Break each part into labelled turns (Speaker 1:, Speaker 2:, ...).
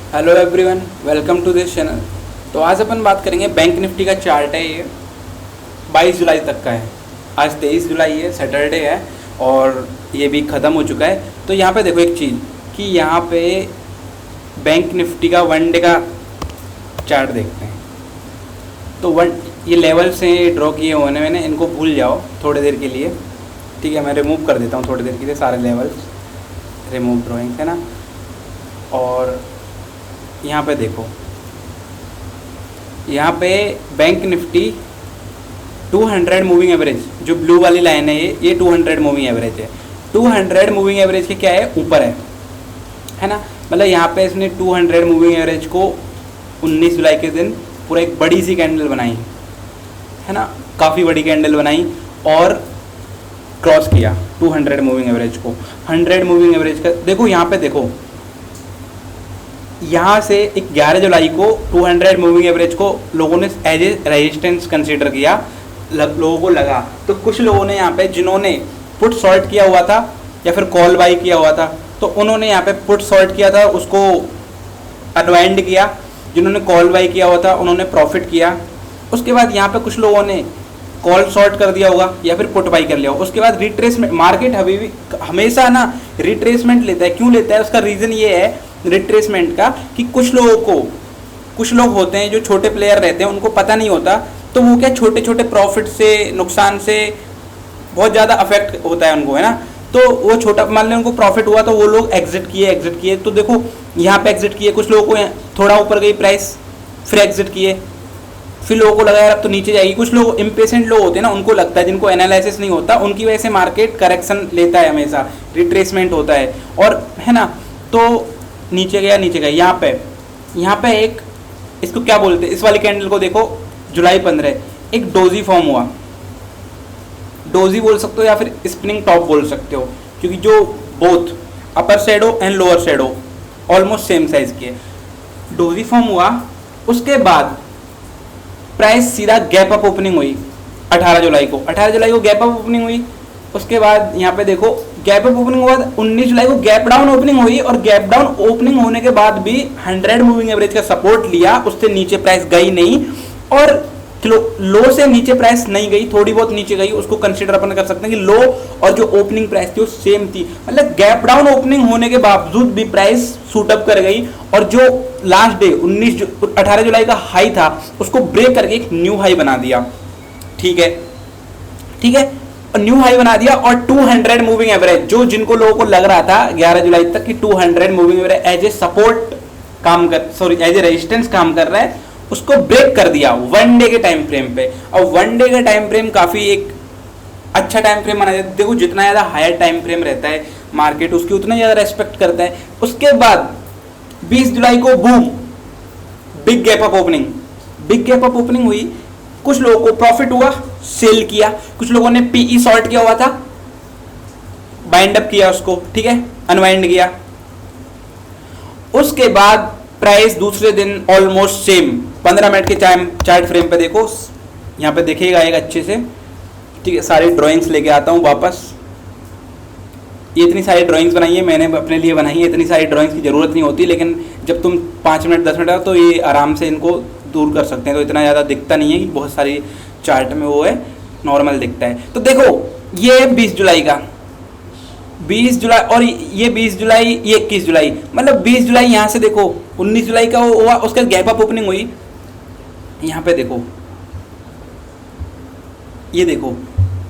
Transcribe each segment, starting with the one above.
Speaker 1: Hello everyone, welcome to this channel. तो आज अपन बात करेंगे बैंक निफ्टी का चार्ट है। ये 22 जुलाई तक का है। आज 23 जुलाई है, सैटरडे है और ये भी ख़त्म हो चुका है। तो यहाँ पे देखो एक चीज़ कि यहाँ पे बैंक निफ्टी का वन डे का चार्ट देखते हैं। तो ये लेवल्स हैं ड्रॉ किए हुए हैं मैंने, इनको भूल जाओ थोड़ी देर के लिए। ठीक है, मैं रिमूव कर देता हूँ थोड़ी देर के लिए सारे लेवल्स, रिमूव ड्राइंग है ना। और यहाँ पे देखो, यहाँ पे बैंक निफ्टी 200 मूविंग एवरेज, जो ब्लू वाली लाइन है ये 200 मूविंग एवरेज है। 200 मूविंग एवरेज के क्या है, ऊपर है ना। मतलब यहाँ पे इसने 200 मूविंग एवरेज को 19 जुलाई के दिन पूरा एक बड़ी सी कैंडल बनाई है ना, काफ़ी बड़ी कैंडल बनाई और क्रॉस किया 200 मूविंग एवरेज को। 100 मूविंग एवरेज का देखो, यहाँ पे देखो, यहाँ से एक 11 जुलाई को 200 मूविंग एवरेज को लोगों ने एज ए रेजिस्टेंस कंसीडर किया, लोगों को लगा। तो कुछ लोगों ने यहाँ पे जिन्होंने पुट शॉर्ट किया हुआ था या फिर कॉल बाई किया हुआ था, तो उन्होंने यहाँ पे पुट शॉर्ट किया था, उसको अनवाइंड किया। जिन्होंने कॉल बाई किया हुआ था उन्होंने प्रॉफिट किया। उसके बाद यहाँ पे कुछ लोगों ने कॉल शॉर्ट कर दिया होगा या फिर पुट बाई कर लिया होगा। उसके बाद रिट्रेसमेंट, मार्केट अभी भी हमेशा ना रिट्रेसमेंट लेता है। क्यों लेता है, उसका रीज़न ये है रिट्रेसमेंट का कि कुछ लोग होते हैं जो छोटे प्लेयर रहते हैं, उनको पता नहीं होता, तो वो क्या छोटे छोटे प्रॉफिट से, नुकसान से बहुत ज़्यादा अफेक्ट होता है उनको, है ना। तो वो छोटा, मान लें उनको प्रॉफिट हुआ तो वो लोग एग्जिट किए। तो देखो यहाँ पे एग्जिट किए, कुछ लोगों को थोड़ा ऊपर गई प्राइस, फिर एग्जिट किए, फिर लोगों को लगा यार अब तो नीचे जाएगी। कुछ लोग इम्पेशेंट लोग होते हैं ना, उनको लगता है, जिनको एनालिसिस नहीं होता, उनकी वजह से मार्केट करेक्शन लेता है, हमेशा रिट्रेसमेंट होता है, और है ना। तो नीचे गया। यहाँ पे एक, इसको क्या बोलते हैं, इस वाली कैंडल को देखो, जुलाई 15 एक डोजी फॉर्म हुआ। डोजी बोल सकते हो या फिर स्पिनिंग टॉप बोल सकते हो, क्योंकि जो both upper shadow and lower shadow almost same size की है। डोजी फॉर्म हुआ, उसके बाद प्राइस सीधा गैप अप ओपनिंग हुई 18 जुलाई को गैप अप ओपनिंग हुई। उसके बाद यहाँ पे देखो गैप अप ओपनिंग हुआ, 19 जुलाई को गैप डाउन ओपनिंग हुई, और गैप डाउन ओपनिंग होने के बाद भी 100 मूविंग एवरेज का सपोर्ट लिया, उससे नीचे प्राइस गई नहीं, और लो से नीचे प्राइस नहीं गई, थोड़ी बहुत नीचे गई, उसको कंसीडर अपन कर सकते हैं कि लो और जो ओपनिंग प्राइस थी वो सेम थी। मतलब गैप डाउन ओपनिंग होने के बावजूद भी प्राइस सूटअप कर गई, और जो लास्ट डे 18 जुलाई का हाई था उसको ब्रेक करके एक न्यू हाई बना दिया। ठीक है, न्यू हाई बना दिया, और 200 मूविंग एवरेज, जो जिनको लोगों को लग रहा था 11 जुलाई तक कि 200 moving average as a support as a resistance काम कर रहा है, उसको ब्रेक कर दिया वन डे के टाइम फ्रेम पे। और वन डे का टाइम फ्रेम काफी एक अच्छा टाइम फ्रेम माना जाता है। देखो जितना ज्यादा हायर टाइम फ्रेम रहता है मार्केट, उसकी उतना ज्यादा रेस्पेक्ट करता है। उसके बाद 20 जुलाई को boom, big gap up opening हुई, कुछ लोगों को प्रॉफिट हुआ, सेल किया, कुछ लोगों ने पीई शॉर्ट किया हुआ था, बाइंड अप किया उसको, ठीक है, अनवाइंड किया। उसके बाद प्राइस दूसरे दिन ऑलमोस्ट सेम 15 मिनट के चार्ट फ्रेम पे देखो, यहाँ पे देखिएगा एक अच्छे से, ठीक है। सारी ड्राइंग्स लेके आता हूँ वापस। ये इतनी सारी ड्राइंग्स बनाई है मैंने, अपने लिए बनाई है। इतनी सारी ड्राइंग्स की ज़रूरत नहीं होती, लेकिन जब तुम 5 मिनट 10 मिनट तो ये आराम से इनको दूर कर सकते हैं। तो इतना ज़्यादा दिखता नहीं है कि बहुत सारी चार्ट में वो है, नॉर्मल दिखता है। तो देखो ये 20 जुलाई का, 20 जुलाई, और ये 20 जुलाई, ये 21 जुलाई, मतलब 20 जुलाई यहाँ से देखो, 19 जुलाई का हुआ, उसका गैप अप ओपनिंग हुई। यहाँ पे देखो, ये देखो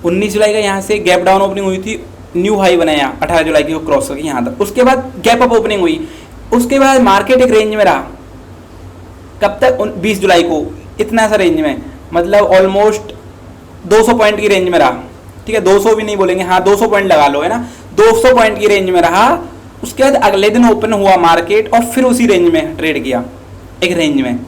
Speaker 1: 19 जुलाई का यहाँ से गैप डाउन ओपनिंग हुई थी, न्यू हाई बनाया 18 जुलाई की को क्रॉस करके यहाँ तक। उसके बाद गैप अप ओपनिंग हुई, उसके बाद मार्केट एक रेंज में रहा। कब तक, 20 जुलाई को इतना सा रेंज में, मतलब ऑलमोस्ट 200 पॉइंट की रेंज में रहा, ठीक है। 200 भी नहीं बोलेंगे, हाँ 200 पॉइंट लगा लो, है ना। 200 पॉइंट की रेंज में रहा। उसके बाद अगले दिन ओपन हुआ मार्केट, और फिर उसी रेंज में ट्रेड किया, एक रेंज में।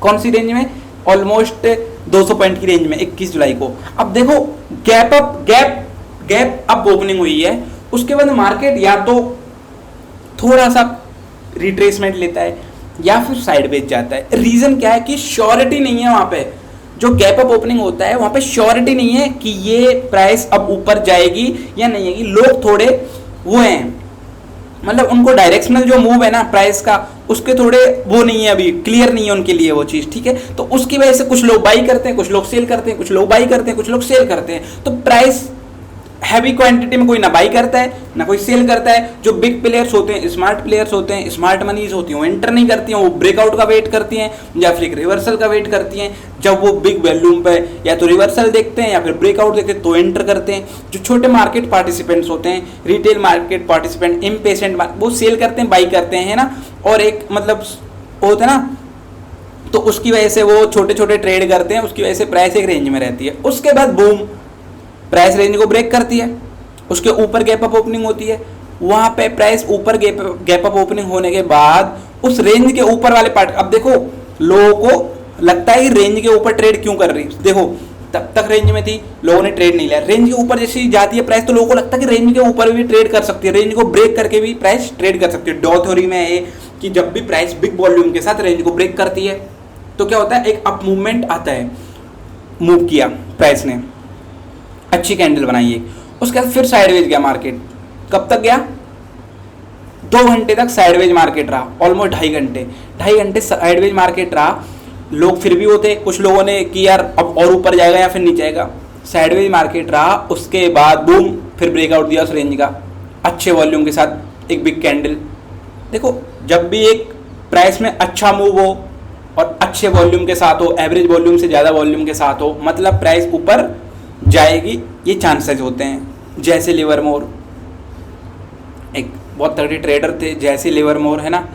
Speaker 1: कौन सी रेंज में, ऑलमोस्ट 200 पॉइंट की रेंज में 21 जुलाई को। अब देखो गैप अप ओपनिंग हुई है, उसके बाद मार्केट या तो थोड़ा सा रिट्रेसमेंट लेता है या फिर साइडवेज जाता है। रीजन क्या है कि श्योरिटी नहीं है वहां पे। जो गैप अप ओपनिंग होता है वहां पे श्योरिटी नहीं है कि ये प्राइस अब ऊपर जाएगी या नहीं आएगी। लोग थोड़े वो हैं, मतलब उनको डायरेक्शनल जो मूव है ना प्राइस का, उसके थोड़े वो नहीं है, अभी क्लियर नहीं है उनके लिए वो चीज़, ठीक है। तो उसकी वजह से कुछ लोग बाई करते हैं, कुछ लोग सेल करते हैं, कुछ लोग बाई करते हैं, कुछ लोग सेल करते हैं। तो प्राइस हैवी क्वांटिटी में कोई ना बाई करता है ना कोई सेल करता है। जो बिग प्लेयर्स होते हैं, स्मार्ट प्लेयर्स होते हैं, स्मार्ट मनीज होती हैं, वो एंटर नहीं करती हैं, वो ब्रेकआउट का वेट करती हैं या फिर एक रिवर्सल का वेट करती हैं। जब वो बिग वॉल्यूम पे या तो रिवर्सल देखते हैं या फिर ब्रेकआउट देखते हैं तो एंटर करते हैं। जो छोटे मार्केट पार्टिसिपेंट्स होते हैं, रिटेल मार्केट पार्टिसिपेंट, इम्पेशेंट, वो सेल करते हैं, बाई करते हैं, है ना। और एक मतलब होता है ना, तो उसकी वजह से वो छोटे छोटे ट्रेड करते हैं, उसकी वजह से प्राइस एक रेंज में रहती है। उसके बाद बूम, प्राइस रेंज को ब्रेक करती है, उसके ऊपर गैप अप ओपनिंग होती है, वहाँ पे प्राइस ऊपर गैप अप ओपनिंग होने के बाद उस रेंज के ऊपर वाले पार्ट, अब देखो लोगों को लगता है रेंज के ऊपर ट्रेड क्यों कर रही है, देखो तब तक रेंज में थी, लोगों ने ट्रेड नहीं लिया। रेंज के ऊपर जैसे जाती है प्राइस तो लोगों को लगता है कि रेंज के ऊपर भी ट्रेड कर सकती है, रेंज को ब्रेक करके भी प्राइस ट्रेड कर सकती है। डॉ थ्योरी में है कि जब भी प्राइस बिग वॉल्यूम के साथ रेंज को ब्रेक करती है तो क्या होता है, एक अप मूवमेंट आता है। मूव किया प्राइस ने, अच्छी कैंडल बनाई है, उसके बाद फिर साइडवेज गया मार्केट। कब तक गया, 2 घंटे तक साइडवेज मार्केट रहा, ऑलमोस्ट 2.5 घंटे साइडवेज मार्केट रहा। लोग फिर भी होते, कुछ लोगों ने कि यार अब और ऊपर जाएगा या फिर नीचे आएगा, साइडवेज मार्केट रहा। उसके बाद बूम, फिर ब्रेकआउट दिया उस रेंज का अच्छे वॉल्यूम के साथ, एक बिग कैंडल। देखो जब भी एक प्राइस में अच्छा मूव हो और अच्छे वॉल्यूम के साथ हो, एवरेज वॉल्यूम से ज़्यादा वॉल्यूम के साथ हो, मतलब प्राइस ऊपर जाएगी, ये चांसेस होते हैं। जैसे लिवरमोर, एक बहुत तगड़े ट्रेडर थे जैसे लिवरमोर, है ना,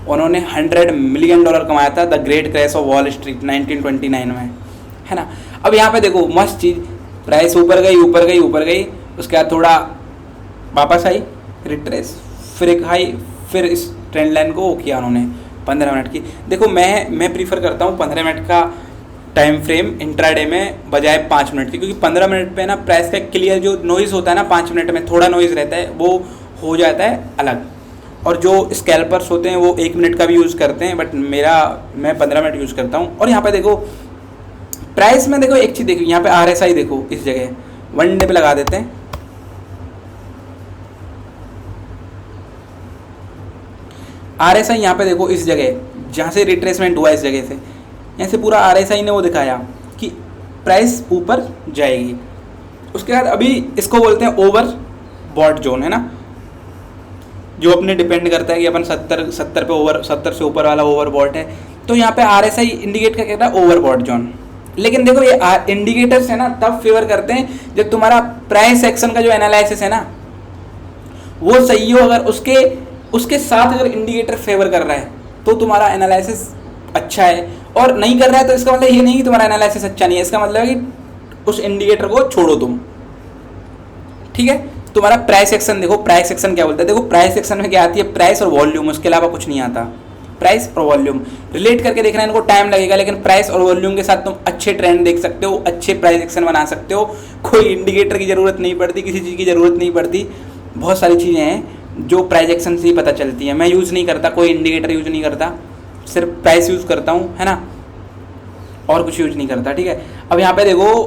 Speaker 1: उन्होंने $100 मिलियन कमाया था the great crash of wall street 1929 में, है ना। अब यहाँ पे देखो मस्त चीज़, प्राइस ऊपर गई ऊपर गई ऊपर गई, उसके बाद थोड़ा वापस आई, रिट्रेस, फिर एक हाई, फिर इस ट्रेंड लाइन को किया उन्होंने 15 मिनट की। देखो मैं प्रीफर करता हूँ 15 मिनट का टाइम फ्रेम इंट्राडे में बजाय 5 मिनट की, क्योंकि 15 मिनट पे ना प्राइस का क्लियर जो नॉइज़ होता है ना, 5 मिनट में थोड़ा नॉइज़ रहता है, वो हो जाता है अलग। और जो स्कैल्पर्स होते हैं वो 1 मिनट का भी यूज़ करते हैं, बट मैं 15 मिनट यूज़ करता हूँ। और यहाँ पे देखो प्राइस में, देखो एक चीज़ देखो, यहाँ पे RSI देखो, इस जगह 1 डे पे लगा देते हैं, RSI यहाँ पे देखो, इस जगह जहाँ से रिट्रेसमेंट हुआ, इस जगह से यहाँ से पूरा RSI ने वो दिखाया कि प्राइस ऊपर जाएगी। उसके बाद अभी इसको बोलते हैं ओवर बॉट जोन, है ना, जो अपने डिपेंड करता है कि अपन 70 पे ओवर, 70 से ऊपर वाला ओवर बॉट है। तो यहाँ पे RSI इंडिकेट करता है ओवर बॉट जोन। लेकिन देखो ये इंडिकेटर्स है ना तब फेवर करते हैं जब तुम्हारा प्राइस एक्शन का जो एनालिसिस है ना वो सही हो। अगर उसके साथ अगर इंडिकेटर फेवर कर रहा है तो तुम्हारा एनालिसिस अच्छा है, और नहीं कर रहा है तो इसका मतलब ये नहीं कि तुम्हारा एनालिसिस अच्छा नहीं है, इसका मतलब है कि उस इंडिकेटर को छोड़ो तुम, ठीक है। तुम्हारा प्राइस एक्शन देखो, प्राइस एक्शन क्या बोलता है, देखो प्राइस एक्शन में क्या आती है, प्राइस और वॉल्यूम, उसके अलावा कुछ नहीं आता। प्राइस और वॉल्यूम रिलेट करके देखना, इनको टाइम लगेगा, लेकिन प्राइस और वॉल्यूम के साथ तुम अच्छे ट्रेंड देख सकते हो, अच्छे प्राइस एक्शन बना सकते हो। कोई इंडिकेटर की ज़रूरत नहीं पड़ती, किसी चीज़ की ज़रूरत नहीं पड़ती। बहुत सारी चीज़ें हैं जो प्राइस एक्शन से ही पता चलती हैं। मैं यूज़ नहीं करता, कोई इंडिकेटर यूज़ नहीं करता, सिर्फ प्राइस यूज़ करता हूँ, है ना, और कुछ यूज़ नहीं करता, ठीक है। अब यहाँ पे देखो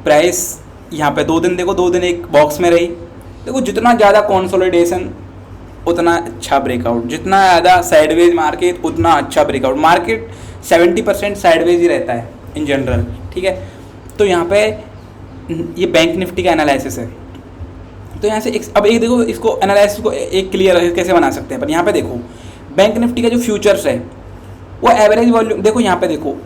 Speaker 1: प्राइस यहाँ पे 2 दिन, देखो 2 दिन एक बॉक्स में रही। देखो जितना ज़्यादा कंसोलिडेशन उतना अच्छा ब्रेकआउट, जितना ज़्यादा साइडवेज मार्केट उतना अच्छा ब्रेकआउट। मार्केट 70% साइडवेज ही रहता है इन जनरल, ठीक है। तो यहाँ पे ये बैंक निफ्टी का एनालिसिस है। तो यहाँ से अब एक देखो, इसको एनालिसिस को एक क्लियर कैसे बना सकते हैं। पर यहाँ पे देखो बैंक निफ्टी का जो फ्यूचर्स है वो एवरेज वॉल्यूम, देखो यहाँ पे देखो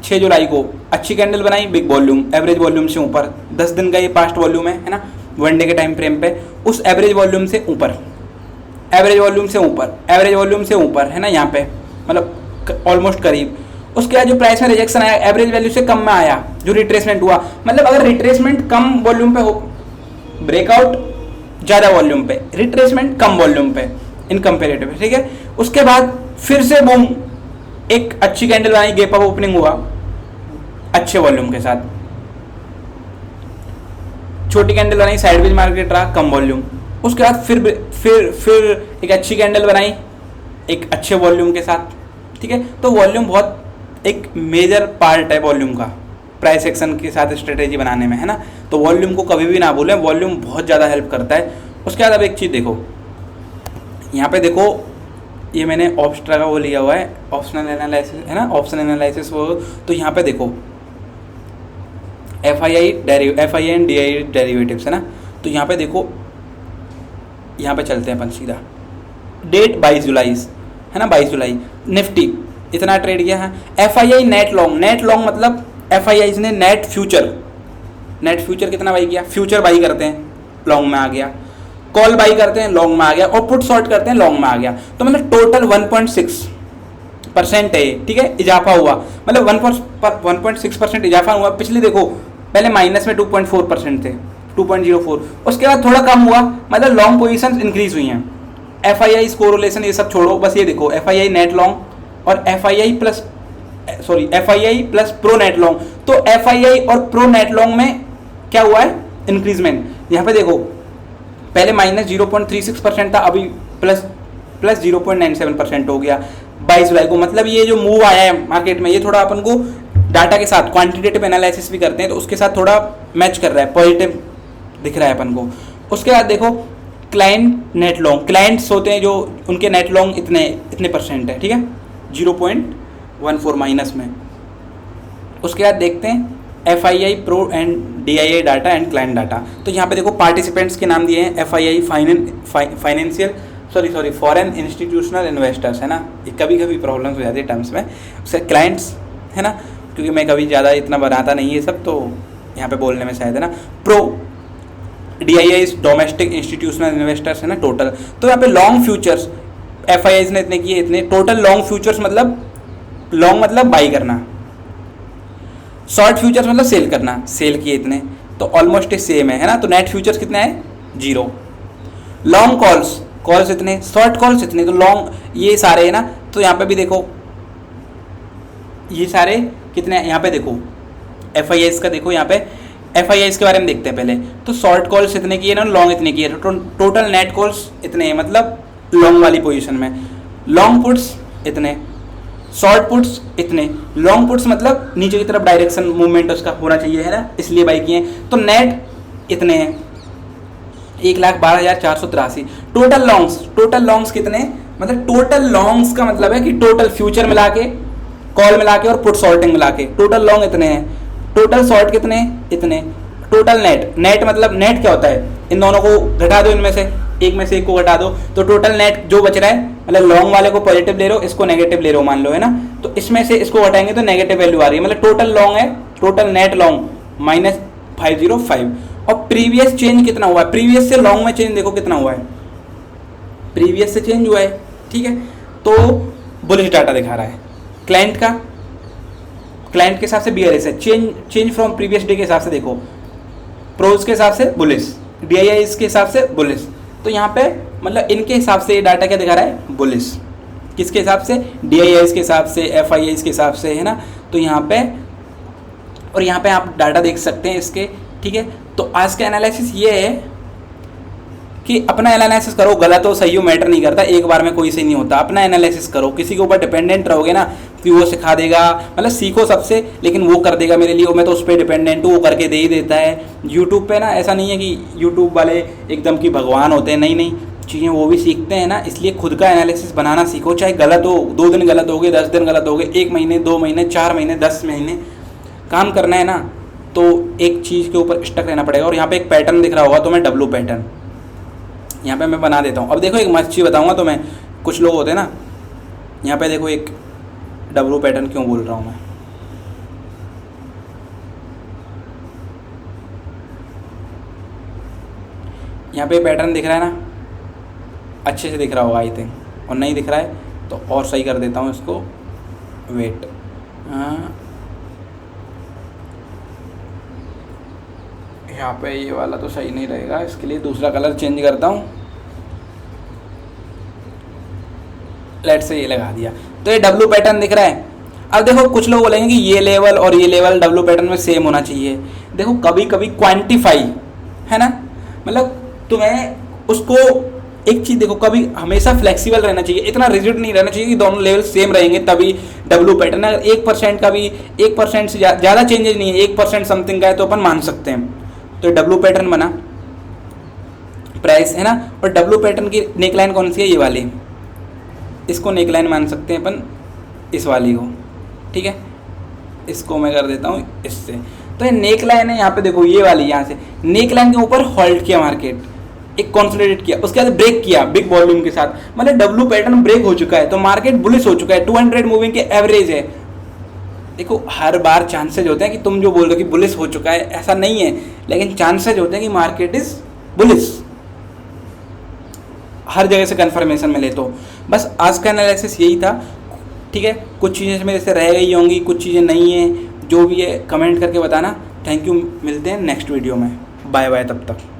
Speaker 1: 6 जुलाई को अच्छी कैंडल बनाई, बिग वॉल्यूम, एवरेज वॉल्यूम से ऊपर, 10 दिन का ये पास्ट वॉल्यूम है ना, 1 डे के टाइम फ्रेम पे, उस एवरेज वॉल्यूम से ऊपर, एवरेज वॉल्यूम से ऊपर, एवरेज वॉल्यूम से ऊपर, है ना, यहाँ पे मतलब ऑलमोस्ट करीब। उसके बाद जो प्राइस में रिजेक्शन आया, एवरेज वैल्यू से कम में आया, जो रिट्रेसमेंट हुआ, मतलब अगर रिट्रेसमेंट कम वॉल्यूम पे हो, ब्रेकआउट ज़्यादा वॉल्यूम पे, रिट्रेसमेंट कम वॉल्यूम पे इन कंपेरेटिव, ठीक है। उसके बाद फिर से बूम, एक अच्छी कैंडल बनाई, गैप अप ओपनिंग हुआ अच्छे वॉल्यूम के साथ, छोटी कैंडल बनाई, साइडवेज मार्केट रहा, कम वॉल्यूम। उसके बाद फिर एक अच्छी कैंडल बनाई एक अच्छे वॉल्यूम के साथ, ठीक है। तो वॉल्यूम बहुत एक मेजर पार्ट है वॉल्यूम का प्राइस एक्शन के साथ स्ट्रेटेजी बनाने में, है ना। तो वॉल्यूम को कभी भी ना भूलें, वॉल्यूम बहुत ज़्यादा हेल्प करता है। उसके बाद अब एक चीज़ देखो, यहाँ पे देखो ये मैंने ऑप्स्ट्रा का वो लिया हुआ है, ऑप्शनल एनालिसिस है ना, ऑप्शन एनालिसिस वो। तो यहाँ पे देखो F I and D I derivatives है ना। तो यहाँ पे देखो, यहाँ पे चलते हैं अपन सीधा, डेट 22 जुलाई है ना, 22 जुलाई निफ्टी इतना ट्रेड किया है। F I I net long मतलब एफ आई आई ने नेट फ्यूचर कितना बाई किया, फ्यूचर बाई करते हैं लॉन्ग में आ गया, कॉल बाई करते हैं लॉन्ग में आ गया, और पुट शॉर्ट करते हैं लॉन्ग में आ गया। तो मतलब टोटल 1.6% है, ठीक है, इजाफा हुआ, मतलब 1.6% इजाफा हुआ। पिछले देखो पहले माइनस में 2.4% थे, 2.04, उसके बाद थोड़ा कम हुआ, मतलब लॉन्ग पोजीशन इंक्रीज हुई हैं। एफ आई आई कोरिलेशन ये सब छोड़ो, बस ये देखो F I I net long और F I I plus pro net long. तो एफ आई आई और प्रो नेट लॉन्ग में क्या हुआ है, इंक्रीजमेंट। यहाँ पे देखो पहले माइनस 0.36% था, अभी प्लस 0.97% हो गया 22 जुलाई को। मतलब ये जो मूव आया है मार्केट में, ये थोड़ा अपन को डाटा के साथ क्वांटिटेटिव एनालिसिस भी करते हैं तो उसके साथ थोड़ा मैच कर रहा है, पॉजिटिव दिख रहा है अपन को। उसके बाद देखो क्लाइंट नेट लॉन्ग, क्लाइंट्स होते हैं जो उनके नेट लॉन्ग इतने परसेंट है, ठीक है, 0.14 माइनस में। उसके बाद देखते हैं F I I pro and D I I data and client data. तो यहाँ पे देखो पार्टिसिपेंट्स के नाम दिए हैं, F I I foreign institutional investors है ना, ये कभी कभी प्रॉब्लम्स हो जाती है टर्म्स में। उससे क्लाइंट्स है ना, क्योंकि मैं कभी ज़्यादा इतना बनाता नहीं है सब, तो यहाँ पे बोलने में शायद है ना। Pro D I I domestic institutional investors है ना टोटल। तो यहाँ पे long futures F I eyes ने इतने किए, इतने टोटल लॉन्ग फ्यूचर्स, मतलब लॉन्ग मतलब बाई करना, शॉर्ट फ्यूचर्स मतलब सेल करना, सेल किए इतने, तो ऑलमोस्ट सेम है ना। तो नेट फ्यूचर्स कितने है, 0। लॉन्ग कॉल्स इतने, शॉर्ट कॉल्स इतने, तो लॉन्ग ये सारे है ना। तो यहाँ पे भी देखो ये सारे कितने हैं, यहाँ पे देखो एफ आई आईज का देखो, यहाँ पे एफ आई आईज के बारे में देखते हैं पहले। तो शॉर्ट कॉल्स इतने किए ना, लॉन्ग इतने किए, टोटल नेट कॉल्स इतने हैं, मतलब लॉन्ग वाली पोजीशन में। लॉन्ग पुट्स इतने, शॉर्ट पुट्स इतने, लॉन्ग पुट्स मतलब नीचे की तरफ डायरेक्शन मूवमेंट उसका होना चाहिए है ना, इसलिए बाई किए। तो नेट इतने हैं 1,12,483। टोटल लॉन्ग्स कितने, मतलब टोटल लॉन्ग्स का मतलब है कि टोटल फ्यूचर मिला के, कॉल मिला के और पुट शॉर्टिंग मिला के टोटल लॉन्ग इतने हैं। टोटल शॉर्ट कितने, इतने। टोटल नेट मतलब नेट क्या होता है, इन दोनों को घटा दो, इनमें से एक में से एक को घटा दो, तो टोटल नेट जो बच रहा है, मतलब लॉन्ग वाले को पॉजिटिव ले रहे हो, इसको नेगेटिव ले रहे हो मान लो है ना, तो इसमें से इसको घटाएंगे तो नेगेटिव वैल्यू आ रही है, मतलब टोटल लॉन्ग है, टोटल नेट लॉन्ग -505। और प्रीवियस चेंज कितना हुआ है, प्रीवियस से लॉन्ग में चेंज देखो कितना हुआ है, प्रीवियस से चेंज हुआ है, ठीक है। तो बुलिश डाटा दिखा रहा है क्लाइंट का, क्लाइंट के हिसाब से BRS है, चेंज फ्रॉम प्रीवियस डे के हिसाब से देखो, प्रोज के हिसाब से बुलिश, DIIs के हिसाब से बुलिश। तो यहाँ पे मतलब इनके हिसाब से ये डाटा क्या दिखा रहा है, बुलिश। किसके हिसाब से, DIIs के हिसाब से, FIIs के हिसाब से है ना। तो यहाँ पे और यहाँ पे आप डाटा देख सकते हैं इसके, ठीक है। तो आज का एनालिसिस ये है कि अपना एनालिसिस करो, गलत हो सही हो मैटर नहीं करता, एक बार में कोई सही नहीं होता, अपना एनालिसिस करो। किसी के ऊपर डिपेंडेंट रहोगे ना कि वो सिखा देगा, मतलब सीखो सबसे, लेकिन वो कर देगा मेरे लिए, मैं तो उस पर डिपेंडेंट हूँ, वो करके दे ही देता है। यूट्यूब पे ना ऐसा नहीं है कि यूट्यूब वाले एकदम की भगवान होते हैं, नहीं चीज़ें वो भी सीखते हैं ना, इसलिए खुद का एनालिसिस बनाना सीखो, चाहे गलत हो, 2 दिन गलत हो गए, 10 दिन गलत हो गए, 1 महीने, 2 महीने, 4 महीने, 10 महीने काम करना है ना, तो एक चीज़ के ऊपर स्टक रहना पड़ेगा। और यहाँ पे एक पैटर्न दिख रहा होगा तो मैं W पैटर्न यहाँ पे मैं बना देता हूँ। अब देखो एक मस्त चीज़ बताऊँगा तो मैं, कुछ लोग होते हैं ना, यहाँ पे देखो एक W पैटर्न क्यों बोल रहा हूँ मैं, यहाँ पे पैटर्न दिख रहा है ना, अच्छे से दिख रहा होगा आई थिंक, और नहीं दिख रहा है तो और सही कर देता हूँ इसको, वेट, यहाँ पे ये वाला तो सही नहीं रहेगा, इसके लिए दूसरा कलर चेंज करता हूँ, लेट से ये लगा दिया। तो ये W पैटर्न दिख रहा है। अब देखो कुछ लोग बोलेंगे कि ये लेवल और ये लेवल W पैटर्न में सेम होना चाहिए। देखो कभी कभी क्वांटिफाई है ना, मतलब तुम्हें उसको एक चीज़ देखो, कभी हमेशा फ्लेक्सिबल रहना चाहिए, इतना रिजिड नहीं रहना चाहिए कि दोनों लेवल सेम रहेंगे तभी W पैटर्न। अगर 1% का भी 1% से ज़्यादा चेंजेस नहीं है, 1% समथिंग का है तो अपन मान सकते हैं। तो W पैटर्न बना, प्राइस है ना। और डब्ल्यू पैटर्न की नेक लाइन कौन सी है, ये वाली, इसको नेक लाइन मान सकते हैं अपन, इस वाली को, ठीक है। इसको मैं कर देता हूँ इससे। तो ये नेक लाइन है, यहाँ पे देखो ये वाली, यहाँ से नेक लाइन के ऊपर होल्ड किया मार्केट, एक कंसोलिडेट किया, उसके बाद ब्रेक किया बिग वॉल्यूम के साथ, मतलब डब्ल्यू पैटर्न ब्रेक हो चुका है, तो मार्केट बुलिश हो चुका है। 200 मूविंग के एवरेज है। देखो हर बार चांसेज होते हैं कि तुम जो बोल रहे हो कि बुलिश हो चुका है, ऐसा नहीं है, लेकिन चांसेज होते हैं कि मार्केट इज बुलिश, हर जगह से कंफर्मेशन मिले तो। बस आज का एनालिसिस यही था, ठीक है। कुछ चीज़ें मेरे से रह गई होंगी, कुछ चीज़ें नहीं है, जो भी है कमेंट करके बताना। थैंक यू, मिलते हैं नेक्स्ट वीडियो में, बाय बाय तब तक।